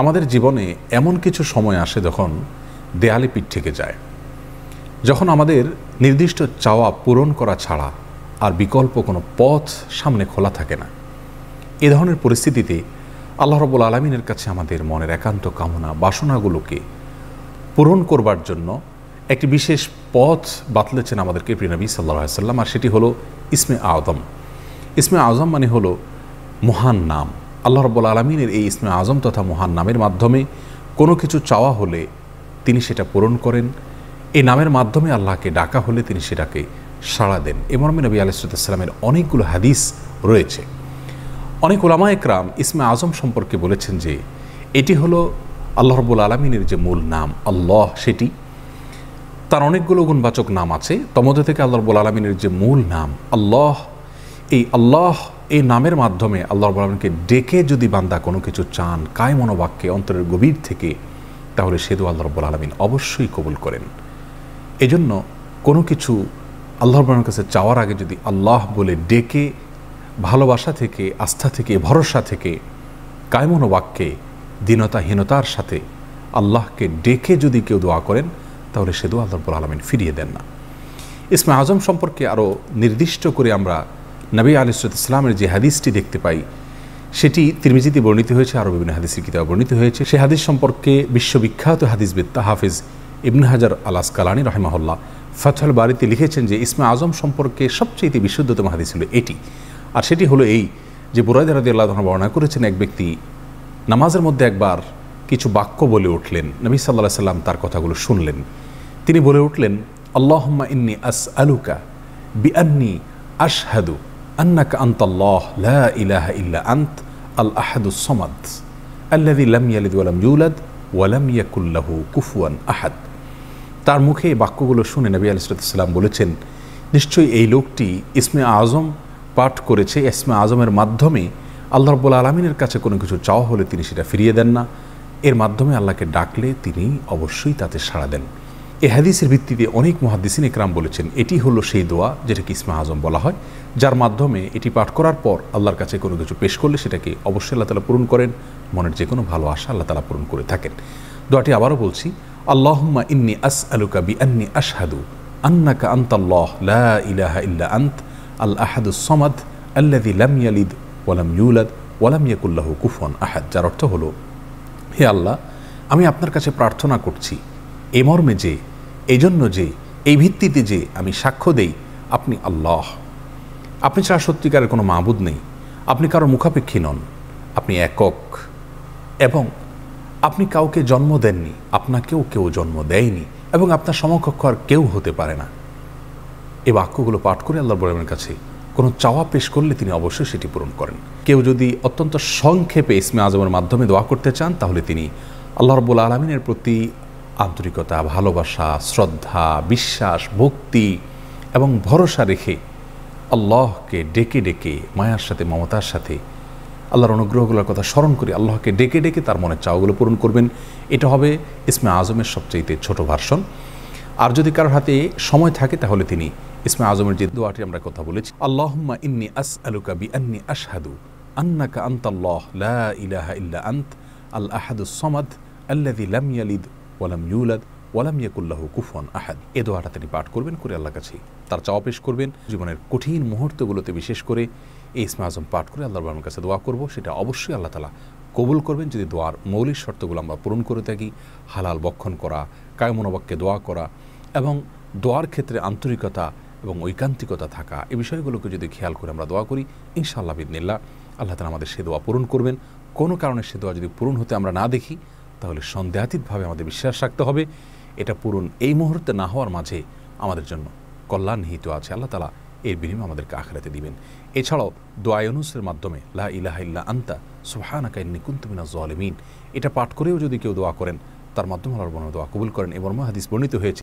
আমাদের জীবনে এমন কিছু সময় আসে যখন দেয়ালে পিঠ থেকে যায়, যখন আমাদের নির্দিষ্ট চাওয়া পূরণ করা ছাড়া আর বিকল্প কোনো পথ সামনে খোলা থাকে না। এ ধরনের পরিস্থিতিতে আল্লাহ রাব্বুল আলামিনের কাছে আমাদের মনের একান্ত কামনা বাসনাগুলোকে পূরণ করবার জন্য একটি বিশেষ পথ বাতলেছেন আমাদেরকে প্রিয় নবী সাল্লাল্লাহু আলাইহি ওয়াসাল্লাম, আর সেটি হলো ইসমে আযম। ইসমে আযম মানে হলো মহান নাম। আল্লাহ রাব্বুল আলামিনের এই ইসমে আযম তথা মহান নামের মাধ্যমে কোনো কিছু চাওয়া হলে তিনি সেটা পূরণ করেন। এই নামের মাধ্যমে আল্লাহকে ডাকা হলে তিনি সেটাকে সাড়া দেন। এ মর্মে নবী আলাইহিস সালামের অনেকগুলো হাদিস রয়েছে। অনেক উলামা একরাম ইসমে আযম সম্পর্কে বলেছেন যে এটি হলো আল্লাহ রাব্বুল আলামিনের যে মূল নাম আল্লাহ, সেটি তার অনেকগুলো গুণবাচক নাম আছে। তমধ্যে থেকে আল্লাহ রাব্বুল আলামিনের যে মূল নাম আল্লাহ, এই আল্লাহ এই নামের মাধ্যমে আল্লাহ রাব্বুল আলামিনকে ডেকে যদি বান্দা কোনো কিছু চান কায় মনোবাক্যে অন্তরের গভীর থেকে, তাহলে সে দোয়া আল্লাহ রাব্বুল আলামিন অবশ্যই কবুল করেন। এজন্য কোনো কিছু আল্লাহ রাব্বুল আলামিনের কাছে চাওয়ার আগে যদি আল্লাহ বলে ডেকে ভালোবাসা থেকে, আস্থা থেকে, ভরসা থেকে, কায় মনোবাক্যে দীনতাহীনতার সাথে আল্লাহকে ডেকে যদি কেউ দোয়া করেন, তাহলে সে দোয়া আল্লাহ রাব্বুল আলামিন ফিরিয়ে দেন না। ইসমে আযম সম্পর্কে আরও নির্দিষ্ট করে আমরা নবী আলাইহিস সালামের যে হাদিসটি দেখতে পাই, সেটি তিরমিজিতে বর্ণিত হয়েছে, আরও বিভিন্ন হাদিসের কিতাবে বর্ণিত হয়েছে। সে হাদিস সম্পর্কে বিশ্ববিখ্যাত হাদিসবিদ হাফিজ ইবনে হাজার আল আসকালানী রাহিমাহুল্লাহ ফাতহুল বারীতে লিখেছেন যে ইসমে আযম সম্পর্কে সবচেয়ে বিশুদ্ধতম হাদিস হলো এটি। আর সেটি হলো এই যে বুরায়দা রাদিয়াল্লাহু আনহু বর্ণনা করেছেন, এক ব্যক্তি নামাজের মধ্যে একবার কিছু বাক্য বলে উঠলেন। নবী সাল্লাল্লাহু আলাইহি সাল্লাম তার কথাগুলো শুনলেন। তিনি বলে উঠলেন, আল্লাহুম্মা ইন্নী আসআলুকা বিআন্নী আশহাদু আন্নাকা আনতাল্লাহ লা ইলাহা ইল্লা আনত আল আহাদুস সামাদ আল্লাযী লাম ইয়ালিদ ওয়া লাম ইউলাদ ওয়া লাম ইয়াকুল লাহু কুফুয়ান আহাদ। তার মুখে এই বাক্যগুলো শুনে নবী আলাইহিস সালাম বলেছেন, নিশ্চয়ই এই লোকটি ইসমে আযম পাঠ করেছে। ইসমে আযমের মাধ্যমে আল্লাহ রাব্বুল আলামিনের কাছে কোনো কিছু চাওয়া হলে তিনি সেটা ফিরিয়ে দেন না। এর মাধ্যমে আল্লাহকে ডাকলে তিনি অবশ্যই তাতে সাড়া দেন। এই হাদিসের ভিত্তিতে অনেক মুহাদ্দিসিন ইকরাম বলেছেন এটি হলো সেই দোয়া যেটাকে ইসমে আযম বলা হয়, যার মাধ্যমে এটি পাঠ করার পর আল্লাহর কাছে কোনো কিছু পেশ করলে সেটাকে অবশ্যই আল্লাহ তাআলা পূরণ করেন। মনের যে কোনো ভালো আশা আল্লাহ তাআলা পূরণ করে থাকেন। দোয়াটি আবারও বলছি, আল্লাহুম্মা ইন্নী আসআলুকা বিআন্নী আশহাদু আন্নাকা আনতাল্লাহ লা ইলাহা ইল্লা আনত আল আহাদুস সামাদ আল্লাযী লাম ইয়ালিদ ওয়া লাম ইউলাদ ওয়া লাম ইয়াকুল লাহু কুফুয়ান আহাদ। যার অর্থ হলো, হে আল্লাহ, আমি আপনার কাছে প্রার্থনা করছি এ মর্মে যে, এই জন্য যে, এই ভিত্তিতে যে আমি সাক্ষ্য দেই আপনি আল্লাহ, আপনি ছাড়া সত্যিকারের কোনো মাবুদ নেই, আপনি কারো মুখাপেক্ষী নন, আপনি একক, এবং আপনি কাউকে জন্ম দেননি, আপনাকেও কেউ জন্ম দেয়নি, এবং আপনার সমকক্ষ আর কেউ হতে পারে না। এই বাক্যগুলো পাঠ করে আল্লাহ রাব্বুল আলামিনের কাছে কোনো চাওয়া পেশ করলে তিনি অবশ্যই সেটি পূরণ করেন। কেউ যদি অত্যন্ত সংক্ষেপে ইসমে আযমের মাধ্যমে দোয়া করতে চান, তাহলে তিনি আল্লাহ রাব্বুল আলামিনের প্রতি আন্তরিকতা, ভালোবাসা, শ্রদ্ধা, বিশ্বাস, ভক্তি এবং ভরসা রেখে আল্লাহকে ডেকে ডেকে মায়ার সাথে, মমতার সাথে, আল্লাহর অনুগ্রহগুলোর কথা স্মরণ করে আল্লাহকে ডেকে ডেকে তার মনের চাওয়াগুলো পূরণ করবেন। এটা হবে ইসমে আযমের সবচেয়ে ছোট ভার্সন। আর যদি কারোর হাতে সময় থাকে, তাহলে তিনি ইসমে আযমের যে দোয়াটি আমরা কথা বলেছি, আল্লাহুম্মা ইন্নী আসআলুকা বিআন্নী আশহাদু আন্নাকা আনতাল্লাহ লা ইলাহা ইল্লা আনত আল আহাদুস সামাদ আল্লাযী লাম ইয়ালিদ ওয়া লাম ইউলাদ ওয়া লাম ইয়াকুল লাহু কুফুয়ান আহাদ। এই দোয়াটা তিনি পাঠ করবেন, করে আল্লাহর কাছে তার চাওয়া পেশ করবেন। জীবনের কঠিন মুহূর্তগুলোতে বিশেষ করে এই ইসমে আযম পাঠ করে আল্লাহর রাব্বুল কাছে দোয়া করব, সেটা অবশ্যই আল্লাহ তাআলা কবুল করবেন যদি দোয়ার মৌলিক শর্তগুলো আমরা পূরণ করে থাকি। হালাল বক্ষণ করা, কায় মনোবাক্যে দোয়া করা এবং দোয়ার ক্ষেত্রে আন্তরিকতা এবং ঐকান্তিকতা থাকা, এই বিষয়গুলোকে যদি খেয়াল করে আমরা দোয়া করি, ইনশাআল্লাহ বিইذনিল্লাহ আল্লাহ তাআলা আমাদের সে দোয়া পূরণ করবেন। কোনো কারণে সে দোয়া যদি পূরণ হতে আমরা না দেখি, তাহলে সন্দেহাতীতভাবে আমাদের বিশ্বাস রাখতে হবে এটা পূরণ এই মুহূর্তে না হওয়ার মাঝে আমাদের জন্য কল্যাণ নিহিত আছে। আল্লাহ তাআলা এর বিনিময়ে আমাদেরকে আখিরাতে দিবেন। এছাড়াও দোয়া ইউনুসের মাধ্যমে লা ইলাহা ইল্লা আনতা সুবহানাকা ইন্নী কুনতু মিনাজ জালিমিন, এটা পাঠ করেও যদি কেউ দোয়া করেন, তার মাধ্যমে আল্লাহর দোয়া কবুল করেন। এবং হাদিস বর্ণিত হয়েছে